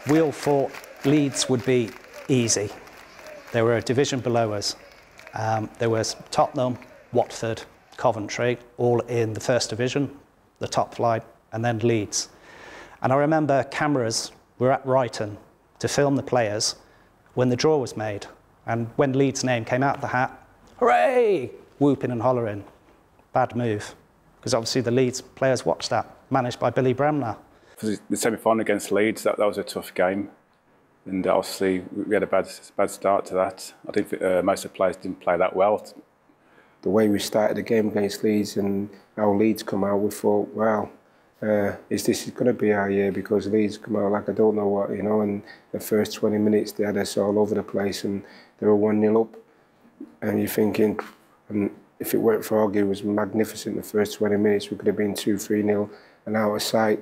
We all thought Leeds would be easy. They were a division below us. There was Tottenham, Watford, Coventry, all in the first division, the top flight, and then Leeds. And I remember cameras were at Brighton to film the players when the draw was made. And when Leeds' name came out of the hat, hooray! Whooping and hollering. Bad move. Because obviously the Leeds players watched that, managed by Billy Bremner. For the semi-final against Leeds, that was a tough game. And obviously we had a bad start to that. I think most of the players didn't play that well. The way we started the game against Leeds and how Leeds come out, we thought, wow, is this going to be our year? Because Leeds come out like I don't know what, you know, and the first 20 minutes they had us all over the place and they were 1-0 up. And you're thinking, and if it weren't for Augie, it was magnificent. The first 20 minutes we could have been 2-3-0 and out of sight.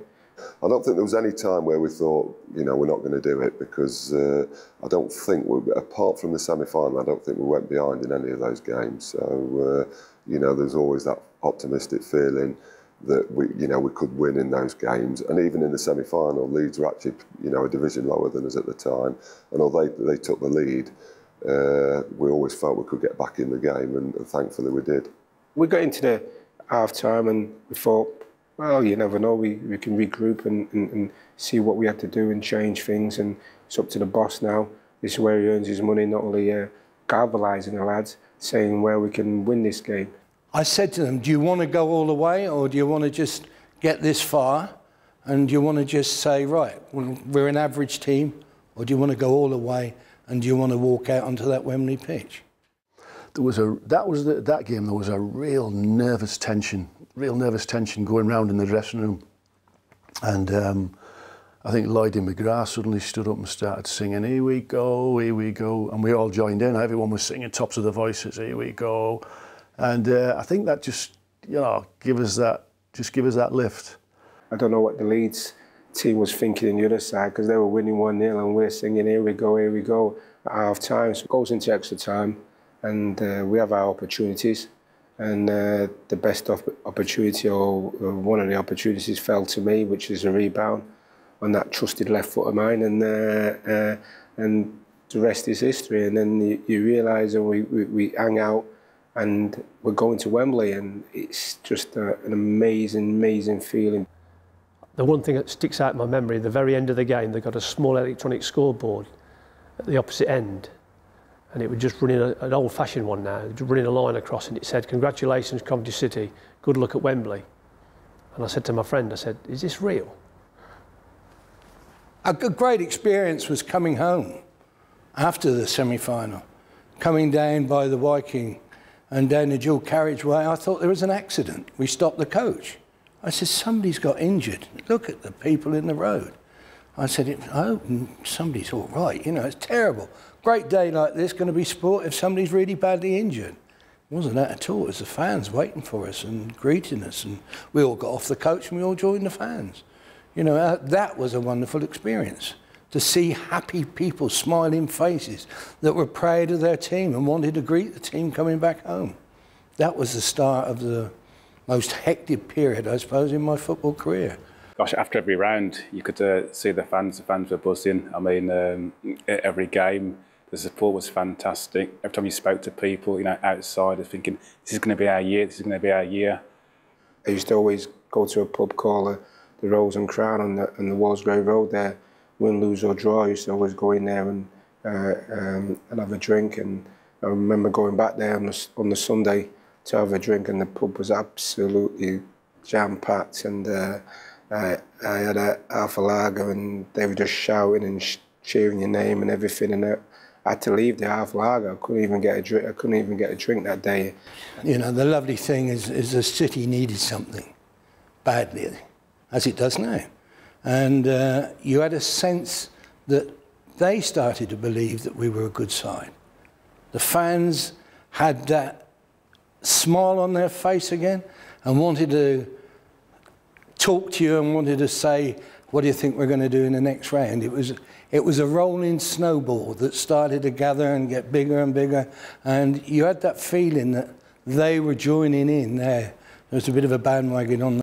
I don't think there was any time where we thought, you know, we're not going to do it, because I don't think, apart from the semi-final, I don't think we went behind in any of those games. So, you know, there's always that optimistic feeling that we could win in those games. And even in the semi-final, Leeds were actually, you know, a division lower than us at the time. And although they took the lead, we always felt we could get back in the game, and thankfully we did. We got into the half-time and we thought, well, you never know, we can regroup and see what we had to do and change things, and it's up to the boss now. This is where he earns his money, not only galvanising the lads, saying where we can win this game. I said to them, do you want to go all the way, or do you want to just get this far, and do you want to just say, right, we're an average team, or do you want to go all the way, and do you want to walk out onto that Wembley pitch? That game, there was a real nervous tension going round in the dressing room. And I think Lloydie McGrath suddenly stood up and started singing, "Here we go, here we go." And we all joined in. Everyone was singing tops of the voices, "Here we go." And I think that just, you know, give us that lift. I don't know what the Leeds team was thinking on the other side, because they were winning 1-0 and we're singing, "Here we go," at half time. So it goes into extra time and we have our opportunities. And the best opportunity, or one of the opportunities, fell to me, which is a rebound on that trusted left foot of mine, and the rest is history. And then you realise, and we hang out, and we're going to Wembley, and it's just an amazing feeling. The one thing that sticks out in my memory, at the very end of the game, they got a small electronic scoreboard at the opposite end. And it was just running an old-fashioned one now, running a line across, and it said, "Congratulations, Coventry City, good luck at Wembley." And I said to my friend, I said, "Is this real?" A great experience was coming home after the semi-final, coming down by the Viking and down the dual carriageway. I thought there was an accident. We stopped the coach. I said, "Somebody's got injured. Look at the people in the road." I said, "Oh, somebody's all right. You know, it's terrible. Great day like this, going to be sport if somebody's really badly injured." It wasn't that at all. It was the fans waiting for us and greeting us. And we all got off the coach and we all joined the fans. You know, that was a wonderful experience. To see happy people, smiling faces that were proud of their team and wanted to greet the team coming back home. That was the start of the most hectic period, I suppose, in my football career. Gosh, after every round, you could see the fans were buzzing. I mean, every game, the support was fantastic. Every time you spoke to people, you know, outside, I was thinking, this is going to be our year, this is going to be our year. I used to always go to a pub called the Rose and Crown on the Walsgrave Road there. Win, lose or draw, I used to always go in there and have a drink. And I remember going back there on the Sunday to have a drink, and the pub was absolutely jam-packed. And I had a half a lager, and they were just shouting and cheering your name and everything. And I had to leave the half lager. I couldn't even get a drink. I couldn't even get a drink that day. You know, the lovely thing is the city needed something badly, as it does now. And you had a sense that they started to believe that we were a good side. The fans had that smile on their face again and wanted to talk to you and wanted to say, "What do you think we're going to do in the next round?" It was a rolling snowball that started to gather and get bigger and bigger, and you had that feeling that they were joining in there. There was a bit of a bandwagon on